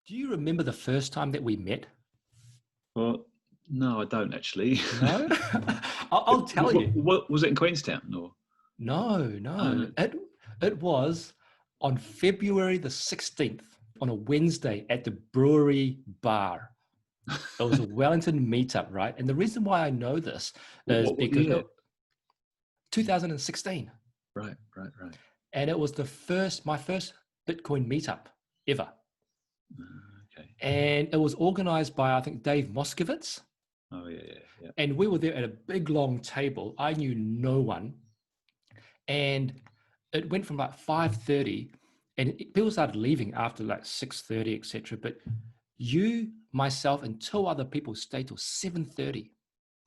Do you remember the first time that we met? Well, no, I don't actually. No? I'll tell you. What was it in Queenstown or? No. No. It was on February the 16th on a Wednesday at the Brewery Bar. It was a Wellington meetup, right? And the reason why I know this is What because year? 2016. Right. And it was my first Bitcoin meetup ever. Okay. And it was organized by, I think, Dave Moskovitz. Oh yeah. And we were there at a big, long table. I knew no one. And it went from like 5:30 and people started leaving after like 6:30, etc. But you, myself, and two other people stayed till 7:30.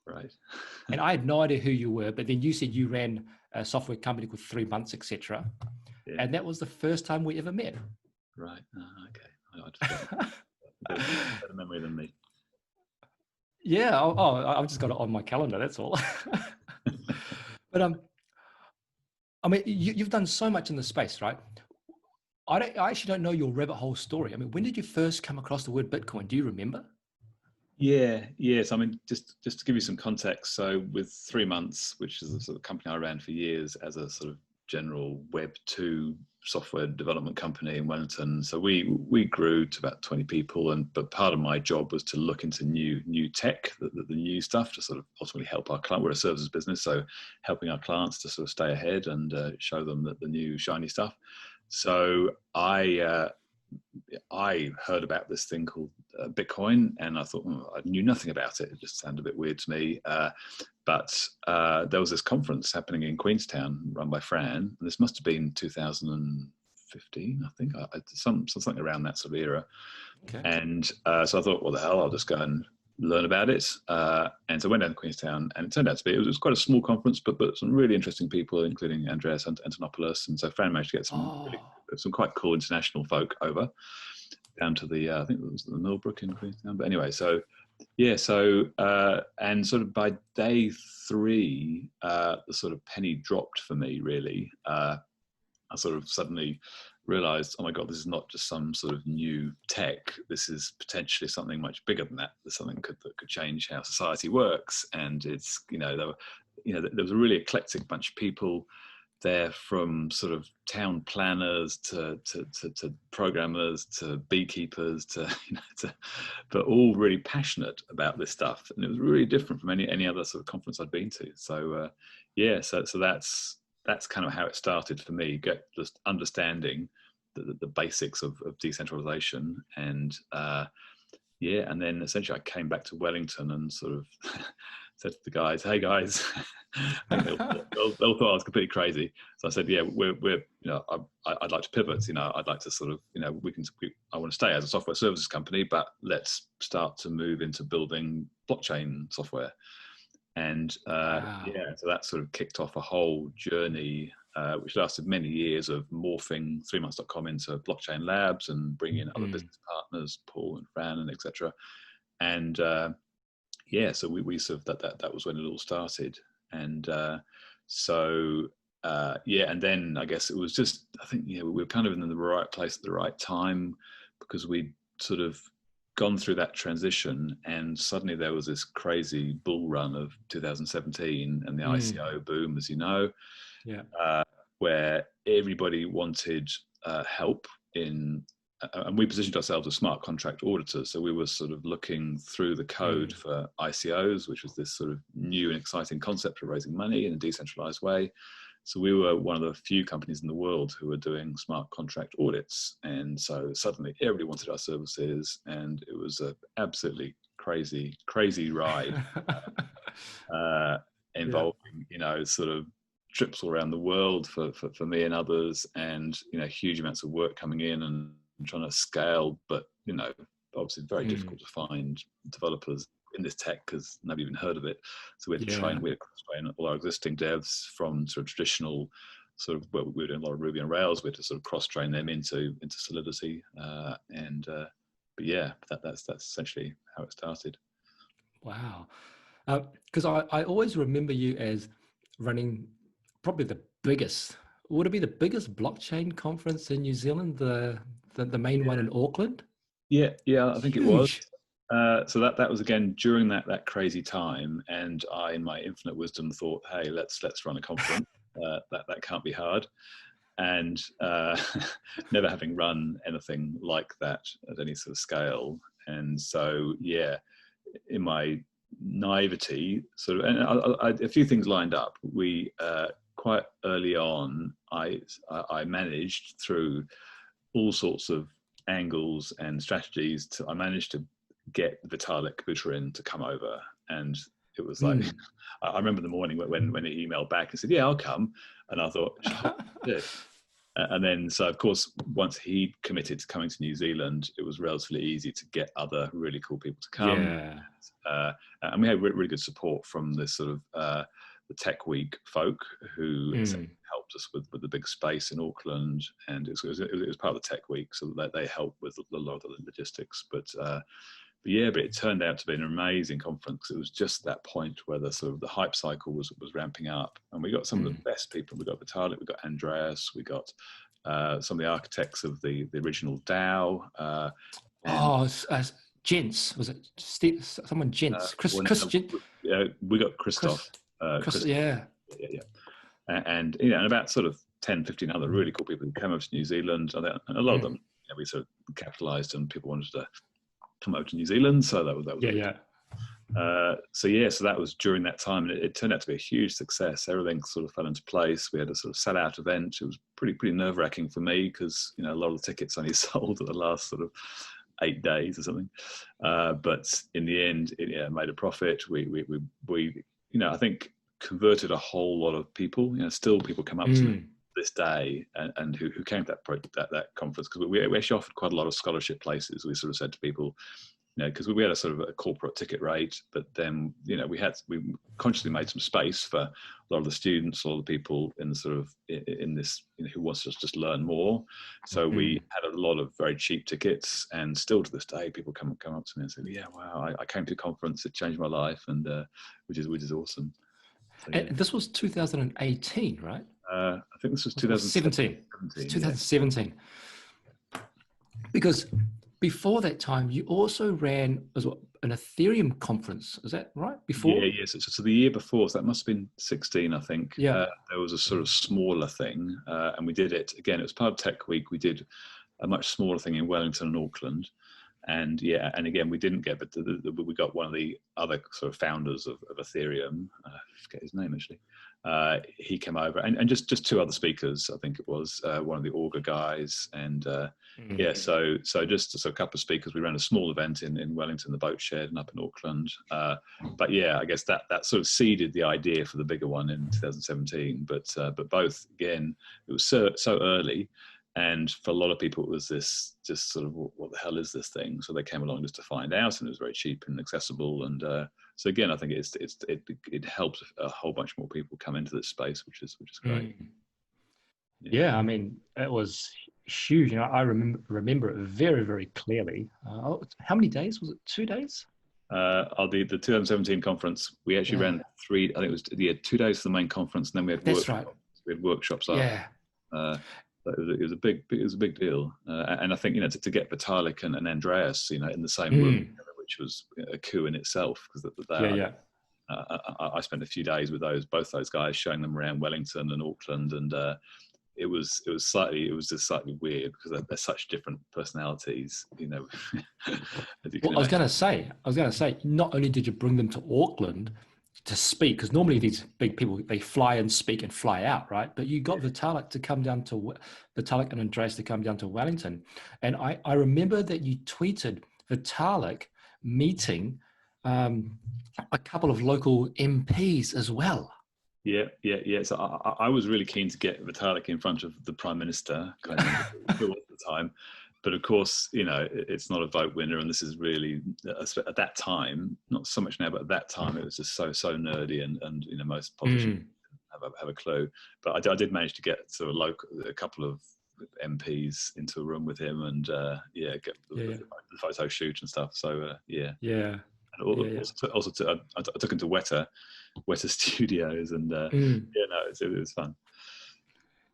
Right. And I had no idea who you were, but then you said you ran a software company for 3 months, etc. Yeah. And that was the first time we ever met. Right. Okay. I just got a better memory than me. Yeah. I've just got it on my calendar. That's all. But I mean, you've done so much in the space, right? I actually don't know your rabbit hole story. I mean, when did you first come across the word Bitcoin? Do you remember? Yes. I mean, just to give you some context. So with 3 months, which is the sort of company I ran for years as a sort of general Web 2 software development company in Wellington. So we grew to about 20 people, but part of my job was to look into new tech, the new stuff, to sort of ultimately help our client. We're a services business, so helping our clients to sort of stay ahead and show them the new shiny stuff. So I heard about this thing called Bitcoin, and I thought I knew nothing about it. It just sounded a bit weird to me. But there was this conference happening in Queenstown, run by Fran. And this must have been 2015, I think, something around that sort of era. Okay. And so I thought, what the hell? I'll just go and learn about it. And so I went down to Queenstown, and it turned out to be, it was quite a small conference, but some really interesting people, including Andreas Antonopoulos. And so Fran managed to get some quite cool international folk over down to the, I think it was the Millbrook in Queenstown. But anyway, and sort of by day 3, the sort of penny dropped for me, really. I sort of suddenly realized, oh my God, this is not just some sort of new tech. This is potentially something much bigger than that. There's something that could change how society works. And it's, there was a really eclectic bunch of people there, from sort of town planners to programmers to beekeepers but all really passionate about this stuff. And it was really different from any other sort of conference I'd been to. So so that's kind of how it started for me. Just understanding the basics of decentralization, and and then essentially I came back to Wellington and sort of said to the guys, "Hey guys," I think they all thought I was completely crazy. So I said, "Yeah, we're I'd like to pivot. I'd like to sort of I want to stay as a software services company, but let's start to move into building blockchain software." And Wow. so that sort of kicked off a whole journey, which lasted many years, of morphing 3months.com into blockchain labs and bringing in other business partners, Paul and Fran and etc. And so we sort of that was when it all started. And and then I guess it was just, I think, we were kind of in the right place at the right time, because we'd sort of gone through that transition, and suddenly there was this crazy bull run of 2017 and the ICO boom, as you know, where everybody wanted help in, and we positioned ourselves as smart contract auditors. So we were sort of looking through the code for ICOs, which was this sort of new and exciting concept for raising money in a decentralized way. So we were one of the few companies in the world who were doing smart contract audits. And so suddenly everybody wanted our services, and it was an absolutely crazy ride, involving, sort of trips all around the world for me and others, and, huge amounts of work coming in and trying to scale, but, obviously very difficult to find developers in this tech because nobody even heard of it. So we had to train all our existing devs from sort of traditional we were doing a lot of Ruby and Rails. We had to sort of cross-train them into Solidity. But yeah, that's essentially how it started. Wow. Because I always remember you as running probably the biggest, would it be the biggest blockchain conference in New Zealand, the main one in Auckland? Yeah, I think it was. Huge. So that was again during that crazy time, and I, in my infinite wisdom, thought, "Hey, let's run a conference. That can't be hard." And never having run anything like that at any sort of scale, and so yeah, in my naivety, sort of, and a few things lined up. We quite early on, I managed through all sorts of angles and strategies. I managed to get Vitalik Buterin to come over, and it was like I remember the morning when he emailed back and said, "Yeah, I'll come," and I thought, "Shit." And then, so of course, once he committed to coming to New Zealand, it was relatively easy to get other really cool people to come. Yeah. And we had really good support from this sort of the Tech Week folk who helped us with the big space in Auckland, and it was part of the Tech Week, so that they helped with a lot of the logistics. But it turned out to be an amazing conference. It was just that point where the sort of the hype cycle was ramping up, and we got some of the best people. We got Vitalik, we got Andreas, we got some of the architects of the original DAO. Gents, was it Steve, someone Gents? Chris we got Christoph. Yeah. And and about sort of 10, 15 other really cool people who came over to New Zealand, and a lot of them we sort of capitalized, and people wanted to come over to New Zealand, so that was so that was during that time, and it turned out to be a huge success. Everything sort of fell into place. We had a sort of sell-out event. It was pretty nerve-wracking for me because a lot of the tickets only sold at the last sort of 8 days or something, but in the end it made a profit. We I think converted a whole lot of people. Still people come up to me this day and who came to that conference, because we actually offered quite a lot of scholarship places. We sort of said to people, because we had a sort of a corporate ticket rate, but then we consciously made some space for a lot of the students, a lot of the people in the sort of in this who wants to just learn more. So we had a lot of very cheap tickets, and still to this day people come up to me and say, "Yeah, wow, I came to a conference, it changed my life," and which is awesome. So, and this was 2018, right? I think this was 2017. 2017. Because before that time, you also ran an Ethereum conference. Is that right? Before? Yeah, yes. So the year before, so that must have been 16, I think. Yeah. There was a sort of smaller thing, and we did it again. It was part of Tech Week. We did a much smaller thing in Wellington and Auckland, and again we didn't get, but we got one of the other sort of founders of Ethereum. I forget his name actually. He came over, and just two other speakers. I think it was one of the Augur guys, and so just a couple of speakers. We ran a small event in Wellington, the boat shed, and up in Auckland. But I guess that sort of seeded the idea for the bigger one in 2017. But both, again, it was so early. And for a lot of people, it was this just sort of, what the hell is this thing? So they came along just to find out, and it was very cheap and accessible. And so again, I think it helped a whole bunch more people come into this space, which is great. Yeah, I mean, it was huge. I remember it very, very clearly. How many days was it? 2 days? The 2017 conference, we actually ran 3. I think it was 2 days for the main conference, and then we had workshops. Right. We had workshops up. Yeah. It was a big deal, and I think to get Vitalik and Andreas in the same room together, which was a coup in itself, because I spent a few days with both those guys, showing them around Wellington and Auckland, and it was just slightly weird because they're such different personalities, Well, I was going to say, not only did you bring them to Auckland to speak, because normally these big people, they fly and speak and fly out, right? But you got Vitalik and Andreas to come down to Wellington. And I remember that you tweeted Vitalik meeting a couple of local MPs as well. Yeah. So I was really keen to get Vitalik in front of the Prime Minister, kind of, at the time. But of course, it's not a vote winner, and this is really, at that time, not so much now, but at that time, it was just so nerdy, and most politicians have a clue. But I did manage to get sort of a couple of MPs into a room with him, and get the photo shoot and stuff. So And also I took him to Weta Studios, and it was fun.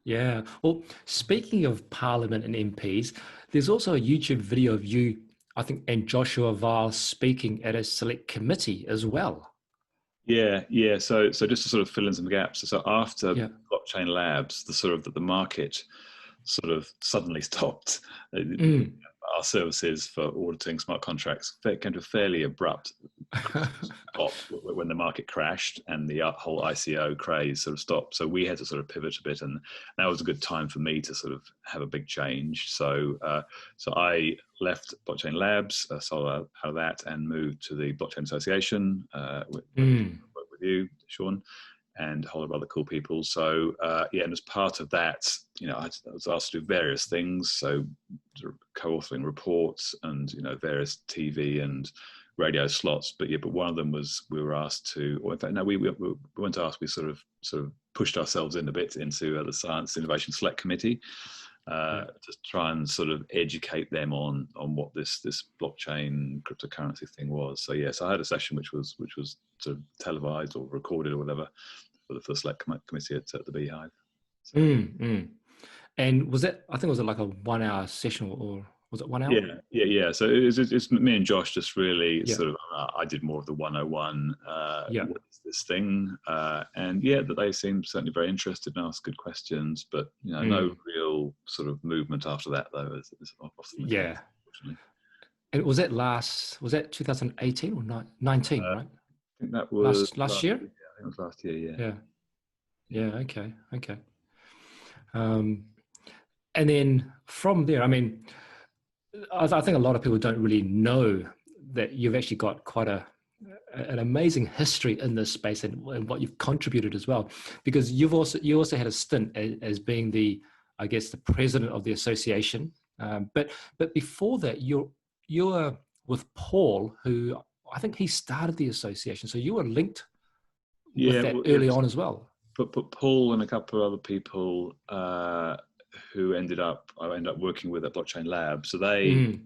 Yeah. Well, speaking of Parliament and MPs, there's also a YouTube video of you I think, and Joshua Vile speaking at a select committee as well. Yeah. So just to sort of fill in some gaps. So after Yeah. blockchain labs, the market sort of suddenly stopped. Our services for auditing smart contracts came to a fairly abrupt stop when the market crashed and the whole ICO craze sort of stopped. So we had to sort of pivot a bit, and that was a good time for me to sort of have a big change. So I left Blockchain Labs, sold out of that, and moved to the Blockchain Association with you, Sean, and a whole lot of other cool people. So and as part of that, I was asked to do various things. So sort of co-authoring reports and various TV and radio slots. But one of them was we were asked to, or in fact, no, we weren't asked. We sort of pushed ourselves in a bit into the Science Innovation Select Committee. To try and sort of educate them on what this blockchain cryptocurrency thing was. So I had a session which was sort of televised or recorded or whatever for the select committee at the Beehive. So. And was it? I think was it like a 1 hour session, or was it 1 hour? Yeah. So it's me and Josh just really sort of. I did more of the 101. What is this thing? And that they seemed certainly very interested and asked good questions, but no real sort of movement after that though. Is often the case, unfortunately. And was that 2018 or 19? Right. I think that was last year. Yeah, I think it was last year. Yeah. Okay. And then from there, I mean, I think a lot of people don't really know that you've actually got quite an amazing history in this space and what you've contributed as well, because you also had a stint as being the president of the association. But before that, you were with Paul, who I think he started the association. So you were linked with that early on as well. But Paul and a couple of other people who I ended up working with at Blockchain Lab. So they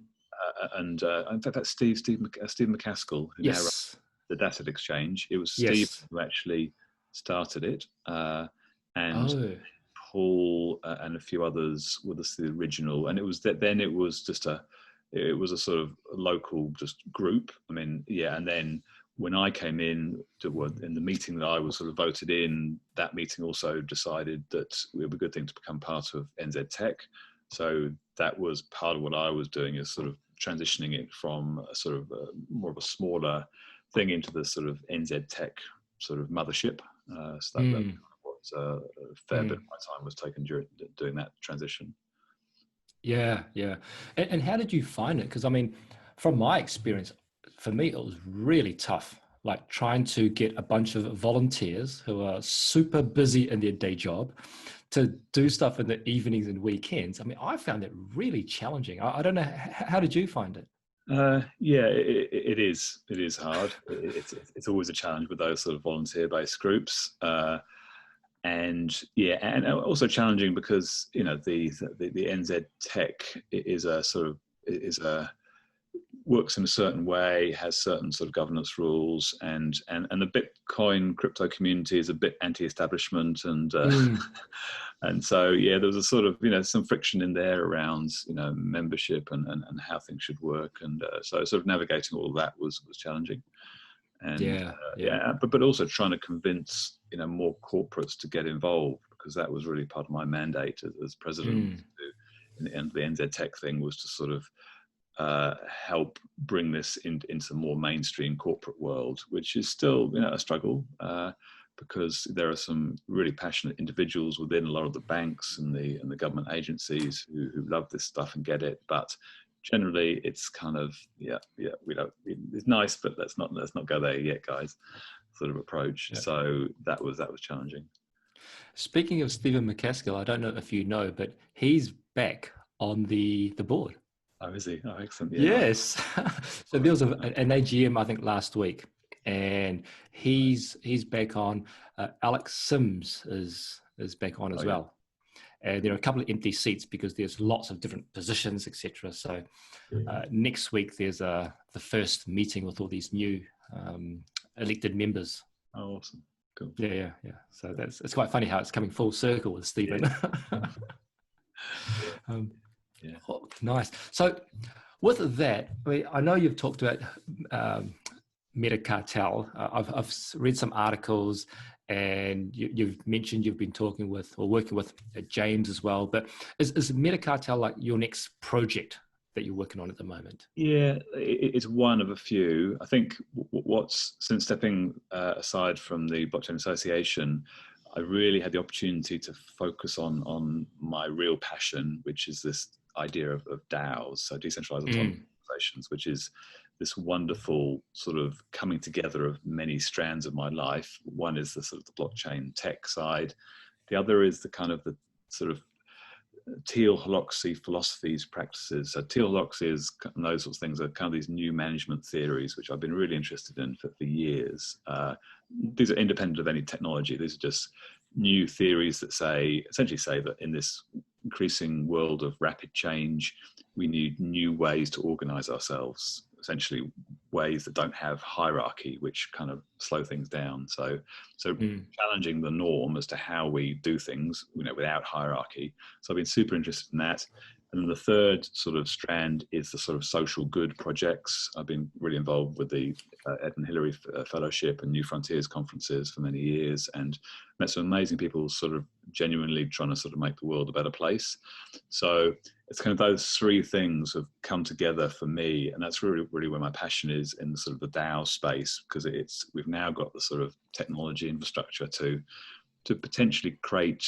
and in fact that's Steve McCaskill, who now runs the Data Exchange. It was Steve who actually started it, and Paul and a few others were the original. And it was then it was a sort of local just group. I mean, and then when I came in the meeting that I was sort of voted in, that meeting also decided that it would be a good thing to become part of NZ Tech. So that was part of what I was doing, is sort of transitioning it from a sort of more of a smaller thing into the sort of NZ Tech sort of mothership. So that was a fair bit of my time was taken during doing that transition. Yeah. And how did you find it? Because I mean, from my experience, for me, it was really tough, like trying to get a bunch of volunteers who are super busy in their day job to do stuff in the evenings and weekends. I mean, I found it really challenging. I don't know, how did you find it? It is hard. It's always a challenge with those sort of volunteer-based groups. And also challenging because, the NZ Tech works in a certain way, has certain sort of governance rules, and the Bitcoin crypto community is a bit anti-establishment, and and so there was a sort of some friction in there around membership and how things should work, and so sort of navigating all of that was challenging, and but also trying to convince more corporates to get involved, because that was really part of my mandate as president. In the end, the NZ Tech thing was to sort of help bring this into the more mainstream corporate world, which is still a struggle, because there are some really passionate individuals within a lot of the banks and the government agencies who love this stuff and get it, but generally it's kind of we don't, it's nice, but let's not go there yet, guys, sort of approach. So that was challenging. Speaking of Stephen McCaskill, I don't know if you know, but he's back on the board. Oh, is he? Oh, excellent. Yes. So there was an AGM, I think, last week, and he's back on. Alex Sims is back on as well. And there are a couple of empty seats because there's lots of different positions, etc. So next week there's the first meeting with all these new elected members. Oh, awesome. Cool. Yeah. So it's quite funny how it's coming full circle with Stephen. Oh, nice. So with that, I mean, I know you've talked about metacartel. I've read some articles, and you've mentioned you've been talking with or working with James as well. But is metacartel like your next project that you're working on at the moment? Yeah, it's one of a few. I think what's, since stepping aside from the Blockchain Association, I really had the opportunity to focus on my real passion, which is this idea of DAOs, so decentralized autonomous organizations, which is this wonderful sort of coming together of many strands of my life. One is the sort of the blockchain tech side. The other is the kind of the sort of teal holocracy philosophies, practices. So teal holocracy is, and those sorts of things are kind of these new management theories, which I've been really interested in for years. These are independent of any technology. These are just new theories that essentially say that in this increasing world of rapid change, we need new ways to organize ourselves, essentially ways that don't have hierarchy, which kind of slow things down. So challenging the norm as to how we do things, without hierarchy. So I've been super interested in that. And then the third sort of strand is the sort of social good projects. I've been really involved with the Ed and Hillary Fellowship and New Frontiers conferences for many years, and met some amazing people sort of genuinely trying to sort of make the world a better place. So it's kind of those three things have come together for me, and that's really where my passion is, in the sort of the DAO space, because we've now got the sort of technology infrastructure to potentially create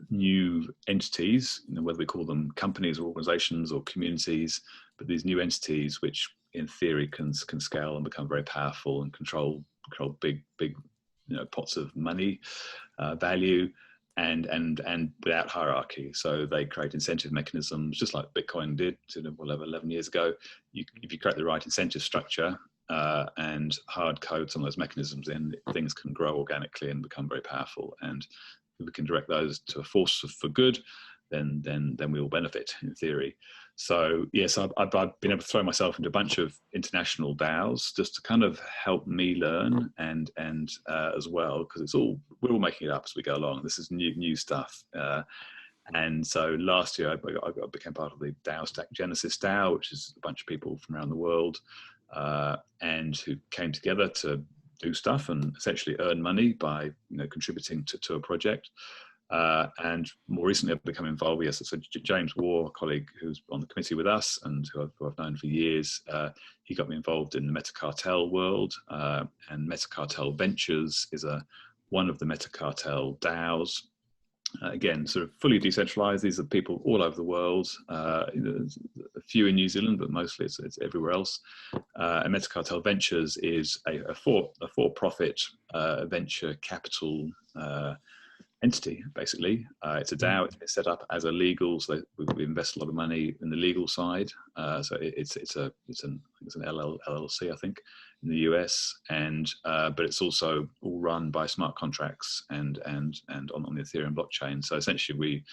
new entities, whether we call them companies or organizations or communities, but these new entities which in theory can scale and become very powerful and control big pots of money, value, and without hierarchy. So they create incentive mechanisms, just like Bitcoin did over 11 years ago. If you create the right incentive structure and hard code some of those mechanisms, then things can grow organically and become very powerful. And if we can direct those to a force for good, then we all benefit in theory. So yes, I've been able to throw myself into a bunch of international DAOs just to kind of help me learn and as well, because we're all making it up as we go along. This is new stuff. And so last year I became part of the DAO Stack Genesis DAO, which is a bunch of people from around the world and who came together to do stuff and essentially earn money by contributing to a project. And more recently, I've become involved. Yes, so James Waugh, a colleague who's on the committee with us and who I've known for years, he got me involved in the Metacartel world. And Metacartel Ventures is one of the Metacartel DAOs. Again, sort of fully decentralized. These are people all over the world. A few in New Zealand, but mostly it's everywhere else. And Metacartel Ventures is a for-profit venture capital entity, basically. It's a DAO. It's set up as a legal, so we invest a lot of money in the legal side. So it's an LLC, I think, in the US, and but it's also all run by smart contracts and on the Ethereum blockchain. So essentially,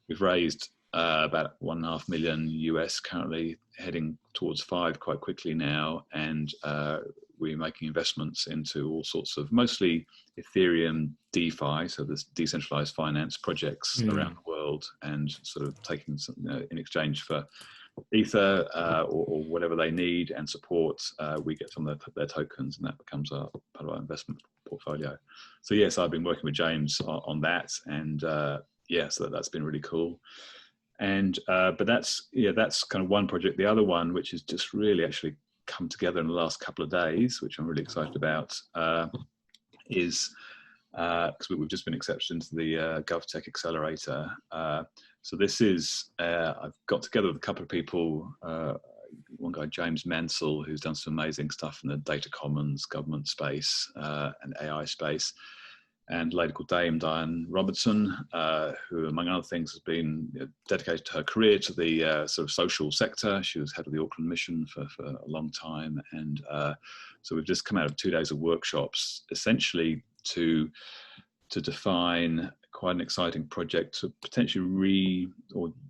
we've raised about $1.5 million US currently, heading towards 5 quite quickly now, and we're making investments into all sorts of mostly Ethereum DeFi, so this decentralized finance projects around the world, and sort of taking some, in exchange for Ether or whatever they need and support, we get some of their tokens, and that becomes part of our investment portfolio. So yes, I've been working with James on that, and so that's been really cool. And but that's kind of one project. The other one, which is just really actually come together in the last couple of days, which I'm really excited about, is because we've just been accepted into the Gov Tech Accelerator. So this is, I've got together with a couple of people, one guy, James Mansell, who's done some amazing stuff in the data commons, government space, and AI space, and a lady called Diane Robertson, who, among other things, has been dedicated her career to the sort of social sector. She was head of the Auckland mission for a long time. And so we've just come out of 2 days of workshops, essentially to define quite an exciting project to potentially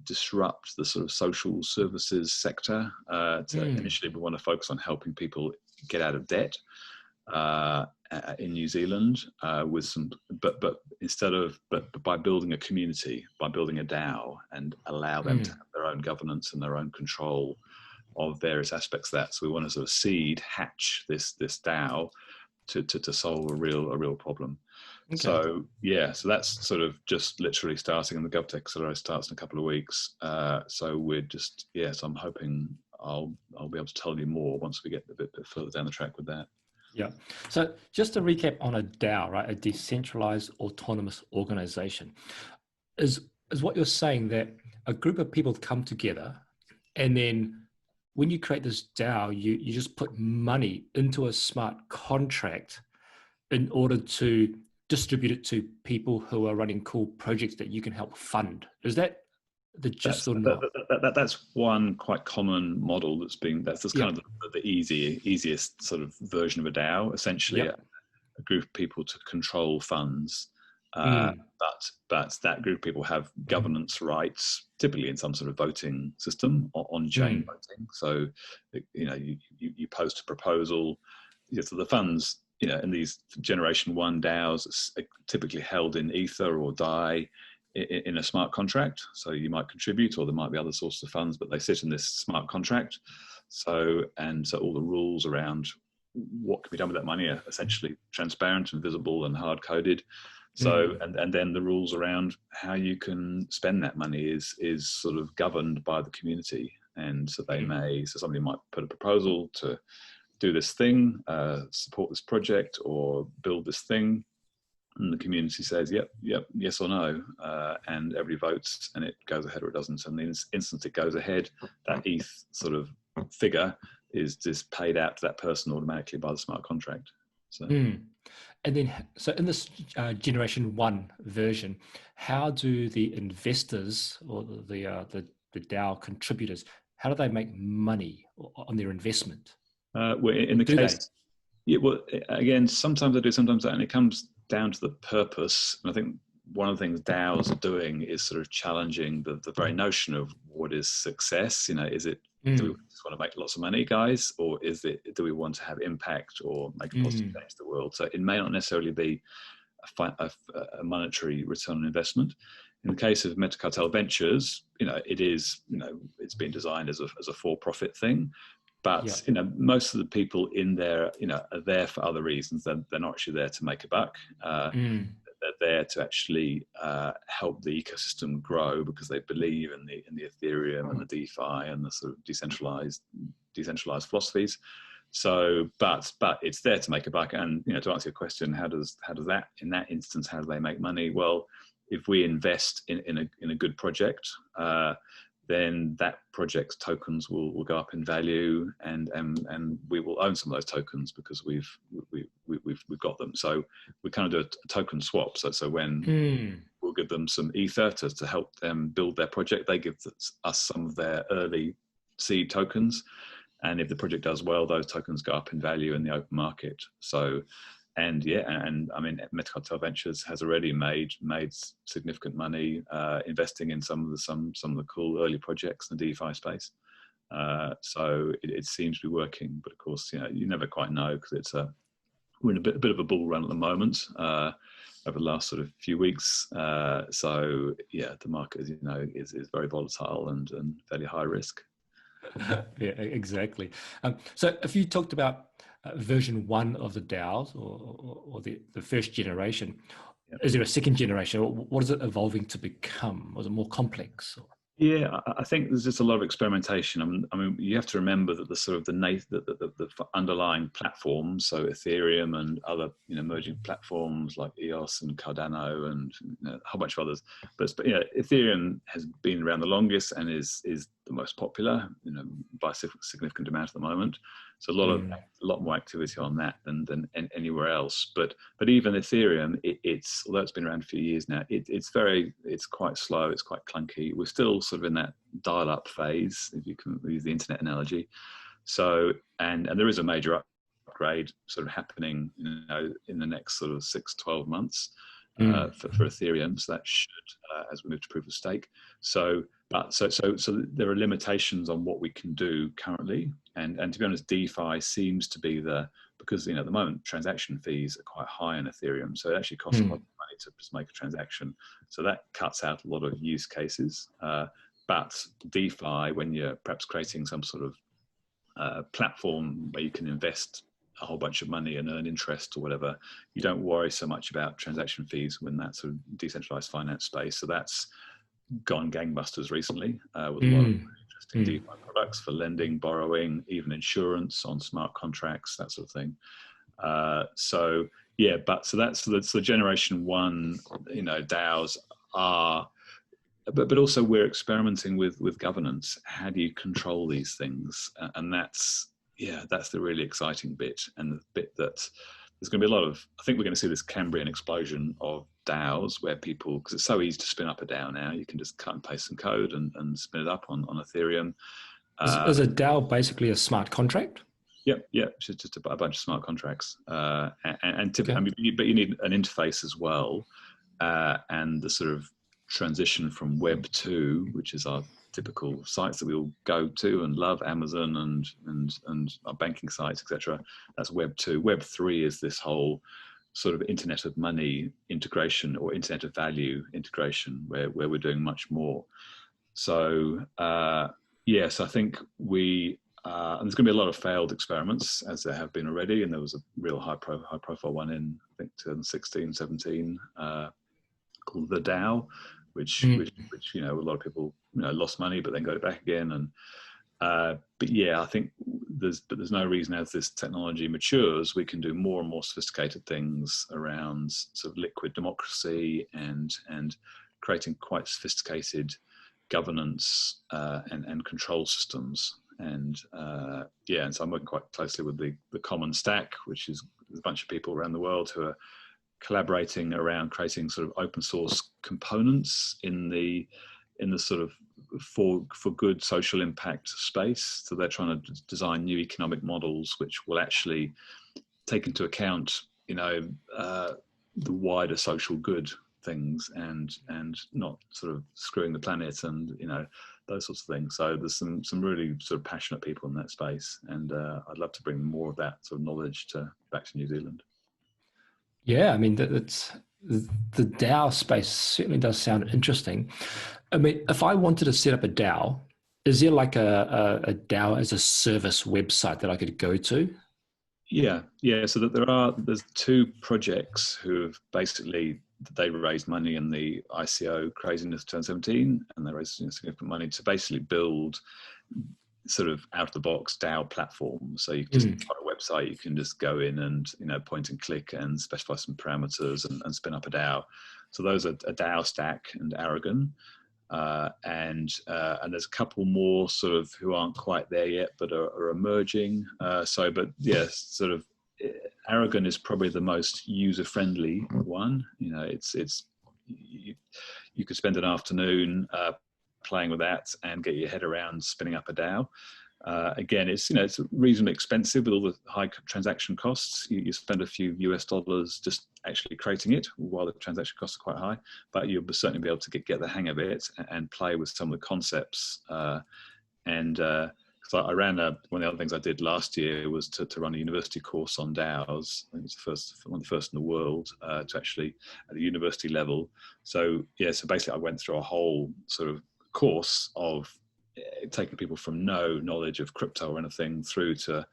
disrupt the sort of social services sector. Initially, we want to focus on helping people get out of debt. in New Zealand with some, but by building a community, by building a DAO, and allow them to have their own governance and their own control of various aspects of that. So we want to sort of hatch this DAO to solve a real problem. Okay. So yeah, so that's sort of just literally starting, and the Gov Tech Accelerator starts in a couple of weeks. So we're just, so I'm hoping I'll be able to tell you more once we get a bit further down the track with that. Yeah. So just to recap on a DAO, right, a decentralized autonomous organization, is what you're saying that a group of people come together, and then when you create this DAO, you just put money into a smart contract in order to distribute it to people who are running cool projects that you can help fund. Is that the gist or not? That's one quite common model that's kind of the easiest sort of version of a DAO, essentially a group of people to control funds. But that group of people have governance rights, typically in some sort of voting system, on-chain voting. So, you post a proposal. So the funds, in these Generation 1 DAOs, are typically held in Ether or DAI in a smart contract. So you might contribute, or there might be other sources of funds, but they sit in this smart contract. So all the rules around what can be done with that money are essentially transparent and visible and hard-coded. So, and then the rules around how you can spend that money is sort of governed by the community. And so so somebody might put a proposal to do this thing, support this project, or build this thing. And the community says, yep, yes or no. And everybody votes, and it goes ahead or it doesn't. And the instant it goes ahead, that ETH sort of figure is just paid out to that person automatically by the smart contract. So. And then, so in this Generation 1 version, how do the investors or the DAO contributors, how do they make money on their investment? Well, in the case, again, sometimes they do, sometimes they don't, and it comes down to the purpose. And I think one of the things DAOs are doing is sort of challenging the very notion of what is success. Is it, do we just want to make lots of money, guys, or do we want to have impact or make a positive change to the world? So it may not necessarily be a monetary return on investment. In the case of Metacartel Ventures, it is, it's been designed as a for-profit thing. But most of the people in there, are there for other reasons. They're not actually there to make a buck. They're there to actually help the ecosystem grow because they believe in the Ethereum and the DeFi and the sort of decentralized philosophies. So, but it's there to make a buck. And to answer your question, how does that, in that instance, how do they make money? Well, if we invest in a good project, then that project's tokens will go up in value, and we will own some of those tokens because we've got them. So we kind of do a token swap. So when we'll give them some Ether to help them build their project, they give us some of their early seed tokens, and if the project does well, those tokens go up in value in the open market. So. And I mean, Metacartel Ventures has already made significant money investing in some of the cool early projects in the DeFi space. So it seems to be working, but of course, you never quite know because we're in a bit of a bull run at the moment over the last sort of few weeks. So the market, as you know, is very volatile and fairly high risk. Yeah, exactly. So if you talked about version 1 of the DAOs or the first generation, is there a second generation? What is it evolving to become? Was it more complex? Yeah, I think there's just a lot of experimentation. I mean, you have to remember that the underlying platforms, so Ethereum and other emerging platforms like EOS and Cardano and a whole bunch of others, but Ethereum has been around the longest and is the most popular, by a significant amount at the moment. So a lot more activity on that than anywhere else. But even Ethereum, although it's been around a few years now, it's quite slow. It's quite clunky. We're still sort of in that dial-up phase, if you can use the internet analogy. So and there is a major upgrade sort of happening, in the next sort of 6-12 months for Ethereum. So that should, as we move to proof of stake. So there are limitations on what we can do currently, and to be honest, DeFi seems to be the because at the moment transaction fees are quite high in Ethereum, so it actually costs a lot of money to just make a transaction. So that cuts out a lot of use cases. But DeFi, when you're perhaps creating some sort of platform where you can invest a whole bunch of money and earn interest or whatever, you don't worry so much about transaction fees when that sort of decentralized finance space. So that's gone gangbusters recently with a lot of interesting DeFi products for lending, borrowing, even insurance on smart contracts, that sort of thing. So that's the generation one, DAOs are, but also we're experimenting with governance. How do you control these things? And that's the really exciting bit, and the bit that there's going to be a lot of, I think we're going to see this Cambrian explosion of DAOs where people, because it's so easy to spin up a DAO now, you can just cut and paste some code and spin it up on Ethereum. Is a DAO basically a smart contract? Yep, it's just a bunch of smart contracts. And typically, but you need an interface as well. And the sort of transition from Web 2, which is our typical sites that we all go to and love, Amazon and our banking sites, etc. That's Web 2. Web 3 is this whole sort of Internet of Money integration or Internet of Value integration, where we're doing much more. So yes, I think and there's going to be a lot of failed experiments, as there have been already, and there was a real high profile one in, I think, 2016, 17, called the DAO, which a lot of people lost money but then got it back again. And but yeah, I think there's no reason, as this technology matures, we can do more and more sophisticated things around sort of liquid democracy and creating quite sophisticated governance and control systems. And and so I'm working quite closely with the Common Stack, which is a bunch of people around the world who are collaborating around creating sort of open source components in the sort of for good social impact space. So they're trying to design new economic models which will actually take into account the wider social good things and not sort of screwing the planet and those sorts of things. So there's some really sort of passionate people in that space, and I'd love to bring more of that sort of knowledge back to New Zealand. Yeah, I mean, that's the DAO space certainly does sound interesting. I mean, if I wanted to set up a DAO, is there like a DAO as a service website that I could go to? Yeah. So that there's two projects who have basically, they raised money in the ICO craziness of 2017, and they raised significant money to basically build sort of out of the box DAO platform. So you can just on a website, you can just go in and point and click and specify some parameters and spin up a DAO. So those are a DAO Stack and Aragon, and there's a couple more sort of who aren't quite there yet but are emerging. But yes, sort of Aragon is probably the most user friendly one. You could spend an afternoon playing with that and get your head around spinning up a DAO. Again, it's reasonably expensive with all the high transaction costs. You spend a few US dollars just actually creating it, while the transaction costs are quite high. But you'll certainly be able to get the hang of it and play with some of the concepts. So I ran one of the other things I did last year was to run a university course on DAOs. I think it's one of the first in the world to actually at the university level. So basically I went through a whole sort of course of taking people from no knowledge of crypto or anything through to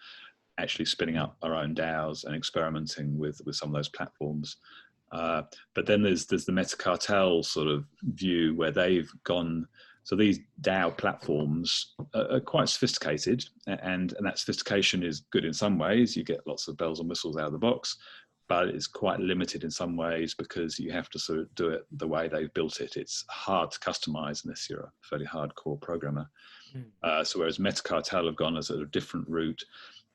actually spinning up our own DAOs and experimenting with some of those platforms. But then there's the Meta Cartel sort of view where they've gone. So these DAO platforms are quite sophisticated, and that sophistication is good in some ways. You get lots of bells and whistles out of the box, but it's quite limited in some ways because you have to sort of do it the way they've built it. It's hard to customize unless you're a fairly hardcore programmer. So whereas Meta Cartel have gone a sort of different route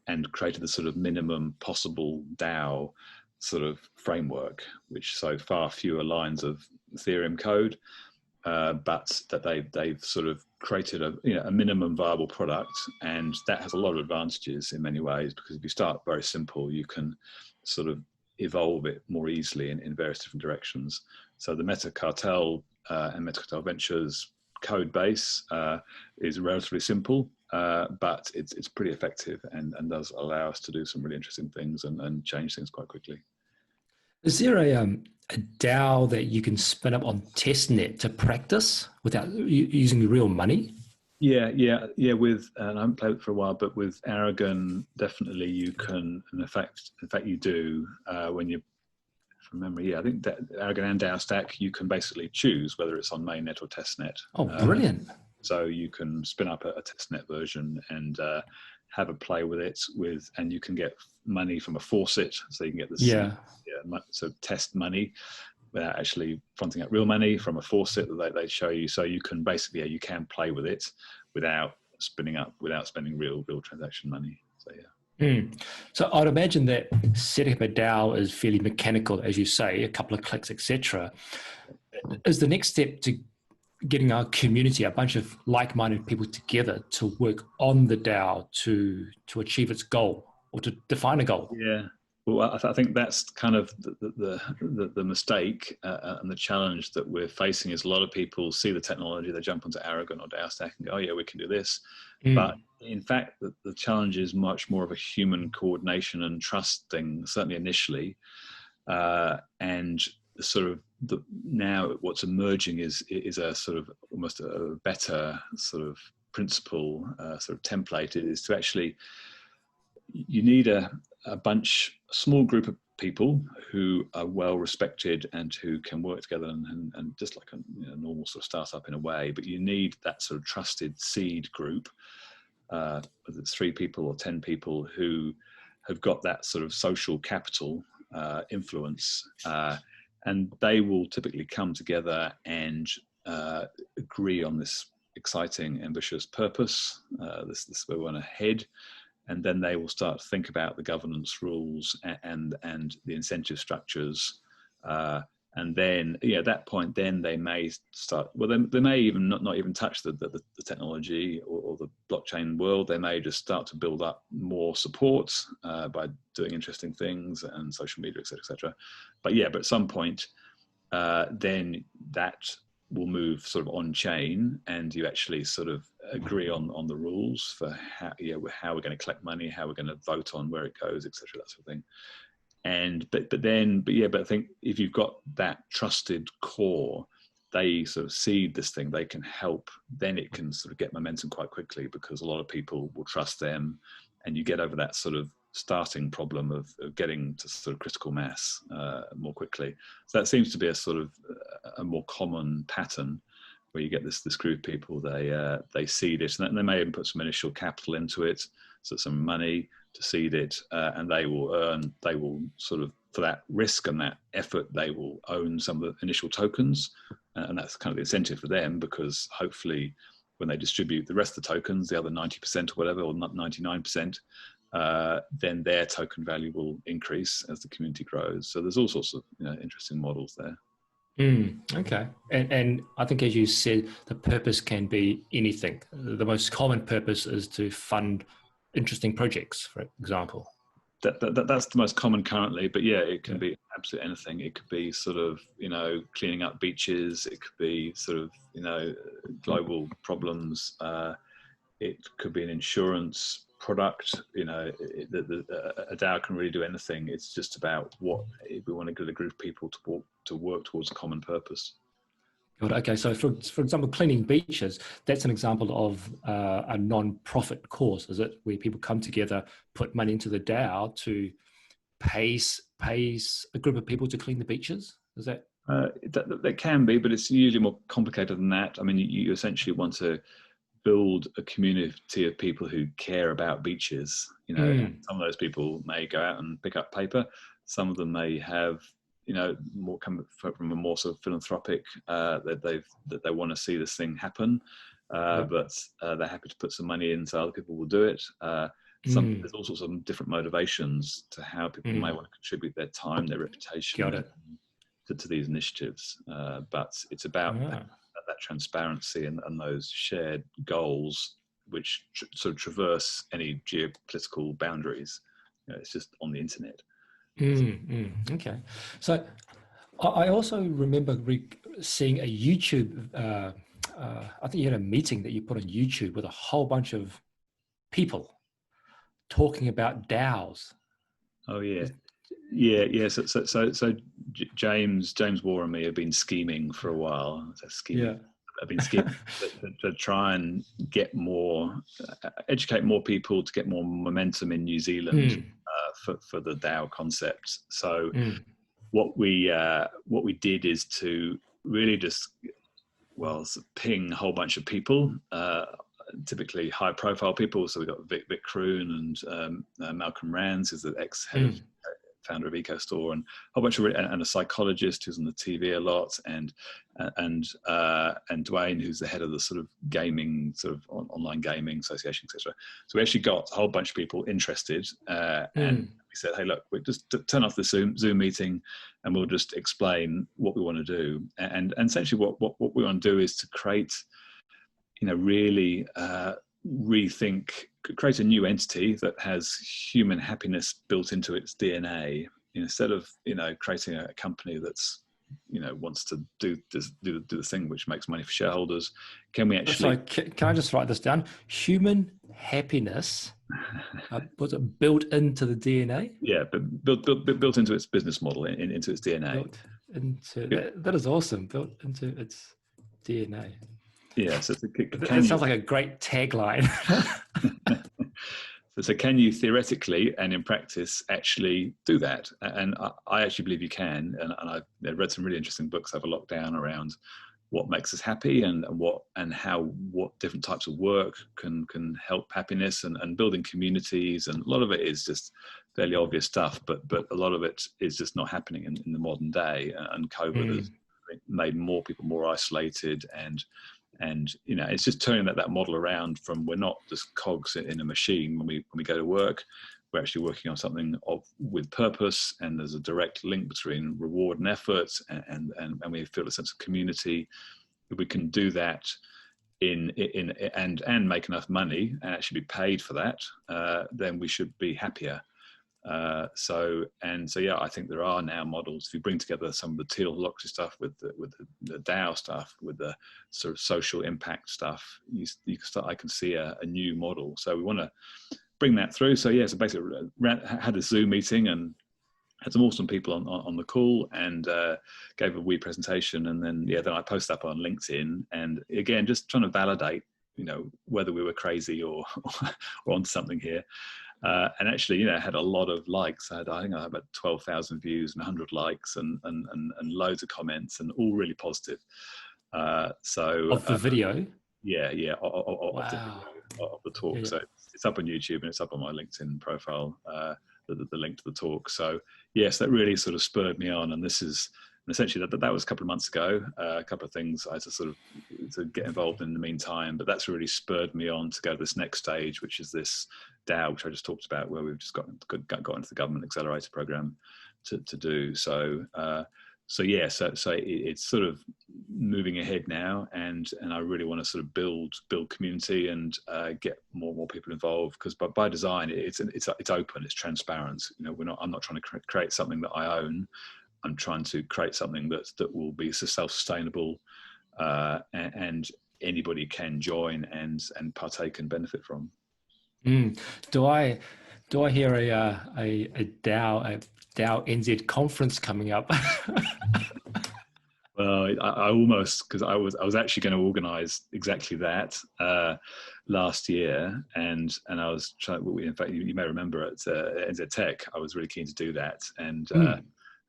and created the sort of minimum possible DAO sort of framework, which so far fewer lines of Ethereum code, but that they've sort of created a minimum viable product, and that has a lot of advantages in many ways, because if you start very simple, you can sort of evolve it more easily in various different directions. So the Meta Cartel and Meta Cartel Ventures code base is relatively simple, but it's pretty effective and does allow us to do some really interesting things and change things quite quickly. Is there a DAO that you can spin up on testnet to practice without using real money? Yeah. With and I haven't played it for a while, but with Aragon, definitely you can. And in fact, you do when you, from memory. Yeah, I think that Aragon and DAO Stack, you can basically choose whether it's on mainnet or testnet. Oh, brilliant! So you can spin up a testnet version and have a play with it. And you can get money from a faucet, so you can get this. So test money without actually fronting out real money from a faucet that they show you. So you can basically, you can play with it without spending real transaction money. So So I'd imagine that setting up a DAO is fairly mechanical, as you say, a couple of clicks, etc. Is the next step to getting our community, a bunch of like-minded people together to work on the DAO to achieve its goal or to define a goal? Yeah. Well, I think that's kind of the mistake and the challenge that we're facing is a lot of people see the technology, they jump onto Aragon or DAO Stack and go, oh yeah, we can do this. But in fact, the challenge is much more of a human coordination and trust thing, certainly initially. And sort of now what's emerging is a sort of almost a better sort of principle, sort of template is to actually, you need a small group of people who are well respected and who can work together and just like a normal sort of startup in a way, but you need that sort of trusted seed group, whether it's 3 people or 10 people who have got that sort of social capital influence, and they will typically come together and agree on this exciting, ambitious purpose. This is where we want to head. And then they will start to think about the governance rules and the incentive structures. And then, at that point, then they may start, well, they may even not even touch the technology or the blockchain world. They may just start to build up more support by doing interesting things and social media, et cetera, et cetera. But at some point, then that will move sort of on chain, and you actually sort of agree on the rules for how we're going to collect money, how we're going to vote on where it goes, etc., that sort of thing. And but I think if you've got that trusted core, they sort of seed this thing, they can help, then it can sort of get momentum quite quickly because a lot of people will trust them, and you get over that sort of starting problem of getting to sort of critical mass more quickly. So that seems to be a sort of a more common pattern where you get this group of people, they seed it, and they may even put some initial capital into it, so some money to seed it, and they will sort of, for that risk and that effort, they will own some of the initial tokens, and that's kind of the incentive for them, because hopefully when they distribute the rest of the tokens, the other 90% or whatever, or not 99%, then their token value will increase as the community grows. So there's all sorts of interesting models there. Okay. And I think, as you said, the purpose can be anything. The most common purpose is to fund interesting projects, for example. That's the most common currently, but it can be absolutely anything. It could be sort of, cleaning up beaches. It could be sort of, global problems. It could be an insurance product. A DAO can really do anything. It's just about what we want to get a group of people to work towards a common purpose. Good. Okay, so for example, cleaning beaches, that's an example of a non-profit cause, is it? Where people come together, put money into the DAO to pay a group of people to clean the beaches? Is that? That can be, but it's usually more complicated than that. I mean, you essentially want to build a community of people who care about beaches. Some of those people may go out and pick up paper. Some of them may have, more come from a more sort of philanthropic, that they want to see this thing happen, but they're happy to put some money in so other people will do it. There's all sorts of different motivations to how people may want to contribute their time, their reputation to these initiatives. But it's about that transparency and those shared goals, which sort of traverse any geopolitical boundaries. It's just on the internet. Okay. So I also remember seeing a YouTube, I think you had a meeting that you put on YouTube with a whole bunch of people talking about DAOs. Oh yeah. Yeah. So James Warren and me have been scheming for a while. I've been scheming to try and get more, educate more people to get more momentum in New Zealand for the DAO concept. So what we did is to really just ping a whole bunch of people, typically high profile people. So we got Vic Kroon and Malcolm Rands, who's the ex-head of founder of EcoStore, and a whole bunch of and a psychologist who's on the TV a lot, and Dwayne, who's the head of the sort of gaming, sort of online gaming association, etc. So we actually got a whole bunch of people interested, and we said, hey, look, we just turn off the Zoom meeting, and we'll just explain what we want to do, and essentially what we want to do is to create, really create a new entity that has human happiness built into its DNA, instead of creating a company that's wants to do the thing which makes money for shareholders. Can we actually? Sorry, can I just write this down? Human happiness was it built into the DNA? Yeah, but built into its business model, into its DNA. That is awesome. Built into its DNA. Yeah, so it sounds like a great tagline. So can you theoretically and in practice actually do that? And I actually believe you can. And I've read some really interesting books over lockdown around what makes us happy and what different types of work can help happiness and building communities. And a lot of it is just fairly obvious stuff, but a lot of it is just not happening in the modern day. And COVID has made more people more isolated, and it's just turning that model around from, we're not just cogs in a machine when we go to work. We're actually working on something with purpose, and there's a direct link between reward and effort, and we feel a sense of community. If we can do that and make enough money and actually be paid for that, then we should be happier. So yeah, I think there are now models. If you bring together some of the teleology stuff with the DAO stuff, with the sort of social impact stuff, I can see a new model. So we want to bring that through. So yeah, so basically had a Zoom meeting and had some awesome people on the call, and gave a wee presentation, and then I posted up on LinkedIn, and again just trying to validate whether we were crazy or onto something here. And actually, had a lot of likes. I think I had about 12,000 views and 100 likes and loads of comments, and all really positive. So of the video, wow. of the talk. Yeah. So it's up on YouTube and it's up on my LinkedIn profile. The link to the talk. So yes, that really sort of spurred me on, and this is. And essentially, that was a couple of months ago. A couple of things I had to get involved in the meantime, but that's really spurred me on to go to this next stage, which is this DAO, which I just talked about, where we've just got into the Government Accelerator program to do. So it's sort of moving ahead now, and I really want to sort of build community and get more people involved, because by design it's open, it's transparent. I'm not trying to create something that I own. I'm trying to create something that will be self-sustainable, and anybody can join and partake and benefit from. Do I hear a DAO NZ conference coming up? Well, I almost, because I was actually going to organise exactly that last year, and I was trying. In fact, you may remember at NZ Tech, I was really keen to do that, and.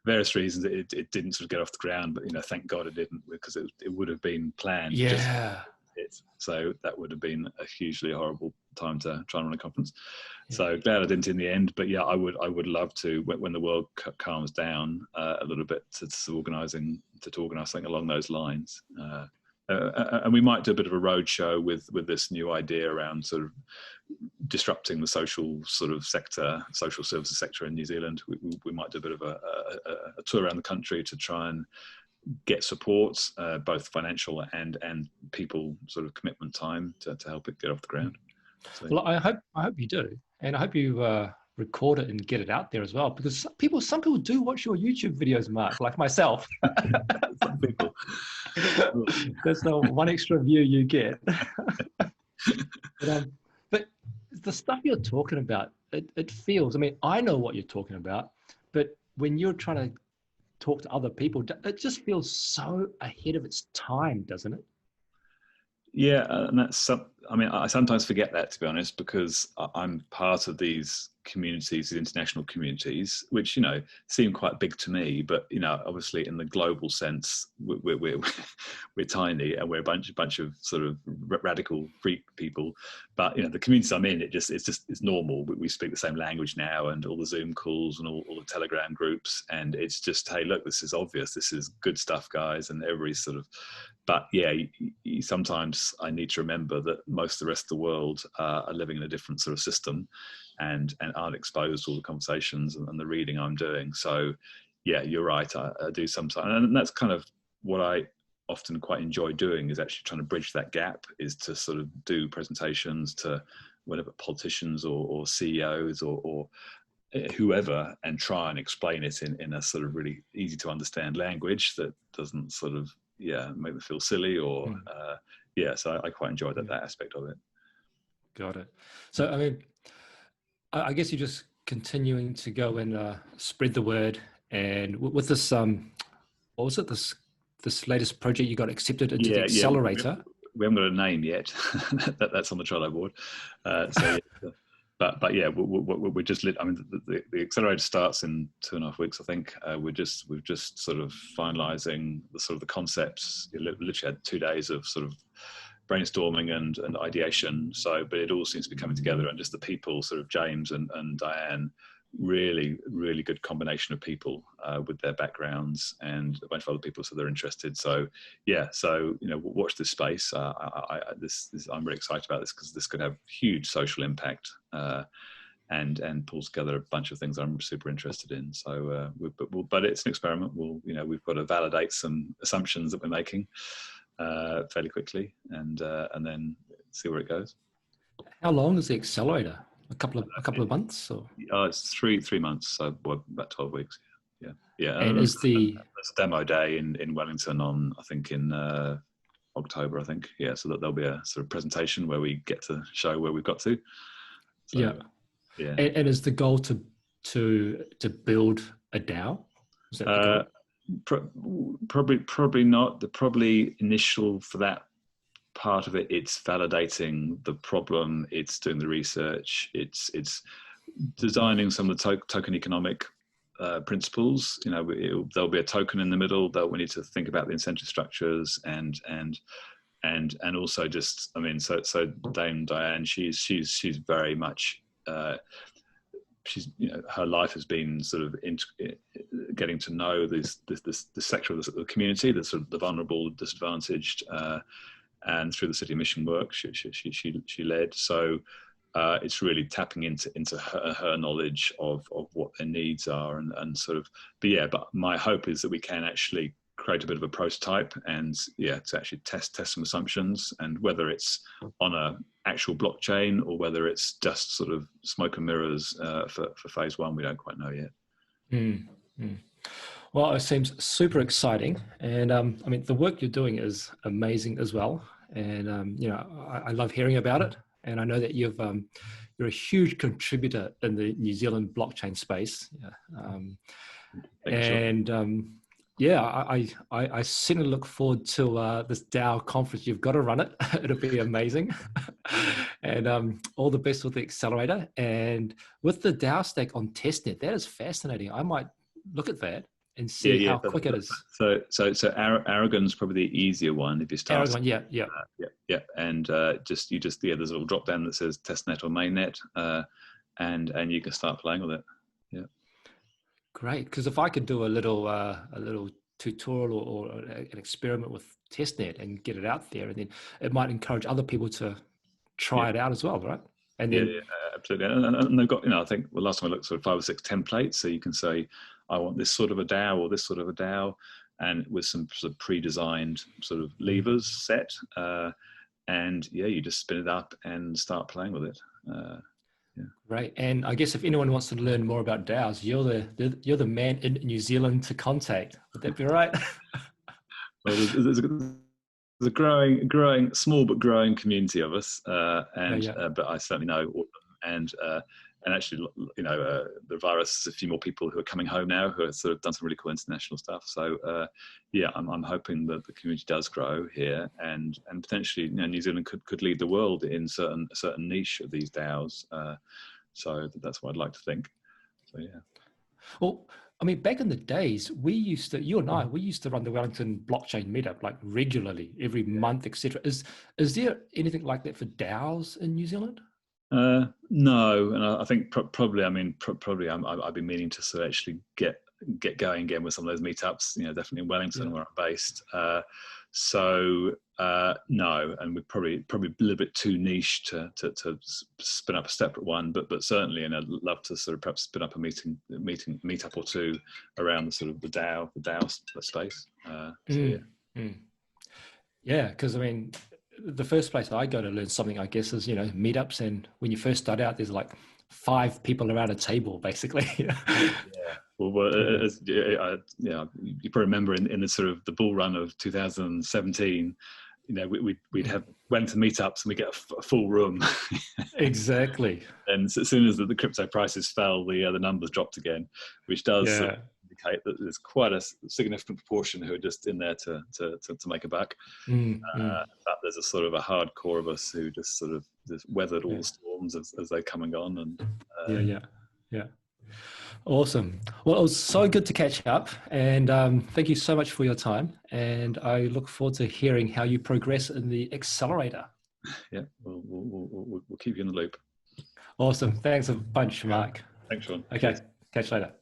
Various reasons it didn't sort of get off the ground, but thank God it didn't, because it would have been planned. Yeah. So that would have been a hugely horrible time to try and run a conference. Yeah. So glad I didn't in the end. But yeah, I would love to, when the world calms down a little bit, to organise something along those lines. And we might do a bit of a roadshow with this new idea around sort of disrupting the social services sector in New Zealand. We might do a bit of a tour around the country to try and get support, both financial and people sort of commitment time to help it get off the ground. So, well, I hope you do, and I hope you record it and get it out there as well, because some people do watch your YouTube videos, Mark, like myself. Some people. That's the one extra view you get. But the stuff you're talking about, it feels, I mean, I know what you're talking about, but when you're trying to talk to other people, it just feels so ahead of its time, doesn't it? Yeah, and I mean, I sometimes forget that, to be honest, because I'm part of these communities, these international communities, which, you know, seem quite big to me, but, you know, obviously in the global sense, we're tiny, and we're a bunch of sort of radical freak people. But, you know, the communities I'm in, it's normal. We speak the same language now, and all the Zoom calls and all the Telegram groups, and it's just, hey, look, this is obvious, this is good stuff, guys, and everybody's sort of. But yeah, sometimes I need to remember that most of the rest of the world are living in a different sort of system, and aren't exposed to all the conversations and the reading I'm doing. So yeah, you're right. I do sometimes, and that's kind of what I often quite enjoy doing, is actually trying to bridge that gap, is to sort of do presentations to whatever politicians or CEOs or whoever, and try and explain it in a sort of really easy to understand language that doesn't sort of make them feel silly or so I quite enjoyed that aspect of it. Got it. So I mean, I guess you're just continuing to go and spread the word, and with this what was it, this latest project you got accepted into the accelerator? We haven't got a name yet. That's on the Trello board. But yeah, we're just lit. I mean, the accelerator starts in 2.5 weeks, I think. We've just sort of finalising the concepts. You literally had 2 days of sort of brainstorming and ideation. So, but it all seems to be coming together, and just the people, sort of James and Diane, really good combination of people with their backgrounds, and a bunch of other people, so they're interested. So yeah, so you know, watch this space. I'm really excited about this, because this could have huge social impact and pulls together a bunch of things I'm super interested in. So but it's an experiment. We've got to validate some assumptions that we're making fairly quickly, and then see where it goes. How long is the accelerator? A couple of months, or? It's three months, so about 12 weeks. Yeah. And is there's a demo day in Wellington on, I think, in October, I think. Yeah, so that there'll be a sort of presentation where we get to show where we've got to. So, yeah. And is the goal to build a DAO? Is that the goal? Probably not. The probably initial for that part of it, it's validating the problem, it's doing the research, it's designing some of the token economic principles. You know, there'll be a token in the middle that we need to think about the incentive structures and also just, I mean, so Dame Diane, she's very much she's, you know, her life has been sort of getting to know this sector of the community, the sort of the vulnerable, disadvantaged, and through the city mission work she led. So it's really tapping into her knowledge of what their needs are, and sort of. But my hope is that we can actually create a bit of a prototype, and to actually test some assumptions, and whether it's on a actual blockchain or whether it's just sort of smoke and mirrors for phase one, we don't quite know yet. Well, it seems super exciting, and I mean, the work you're doing is amazing as well, and you know, I love hearing about it, and I know that you're a huge contributor in the New Zealand blockchain space, I certainly look forward to this DAO conference. You've got to run it; it'll be amazing, and all the best with the accelerator and with the DAO stake on testnet. That is fascinating. I might look at that and see how quick it is. So Aragon's probably the easier one if you start. Aragon, yeah. And there's a little drop down that says testnet or mainnet, and you can start playing with it. Yeah. Great, because if I could do a little tutorial or an experiment with testnet and get it out there, and then it might encourage other people to try it out as well, right? And then absolutely. And they've got, I think last time I looked, sort of 5 or 6 templates, so you can say, I want this sort of a DAO or this sort of a DAO, and with some sort of pre-designed sort of levers set, and you just spin it up and start playing with it. Right, and I guess if anyone wants to learn more about DAOs, you're the man in New Zealand to contact. Would that be right? Well, there's a growing, small but growing community of us, but I certainly know And actually, the virus, a few more people who are coming home now who have sort of done some really cool international stuff. So yeah, I'm hoping that the community does grow here, and potentially, New Zealand could lead the world in a certain niche of these DAOs. So that's what I'd like to think. So yeah. Well, I mean, back in the days, you and I, we used to run the Wellington blockchain meetup like regularly, every month, etc. Is there anything like that for DAOs in New Zealand? No, and I think probably I've been meaning to sort of actually get going again with some of those meetups. Definitely in Wellington, where I'm based. No, and we're probably a little bit too niche to spin up a separate one, but certainly, and I'd love to sort of perhaps spin up a meetup or two around the sort of the DAO space. Yeah, because I mean, the first place I go to learn something, I guess, is meetups, and when you first start out, there's like 5 people around a table, basically. Yeah. Well, you probably remember in the sort of the bull run of 2017, we'd have went to meetups and we get a full room. Exactly. And as soon as the crypto prices fell, the numbers dropped again, which does sort of indicate that there's quite a significant proportion who are just in there to make a buck. But there's a sort of a hardcore of us who just sort of weathered all the storms as they come and gone. And yeah. Awesome. Well, it was so good to catch up, and thank you so much for your time. And I look forward to hearing how you progress in the accelerator. Yeah, we'll keep you in the loop. Awesome. Thanks a bunch, Mark. Thanks, Sean. Okay. Cheers. Catch you later.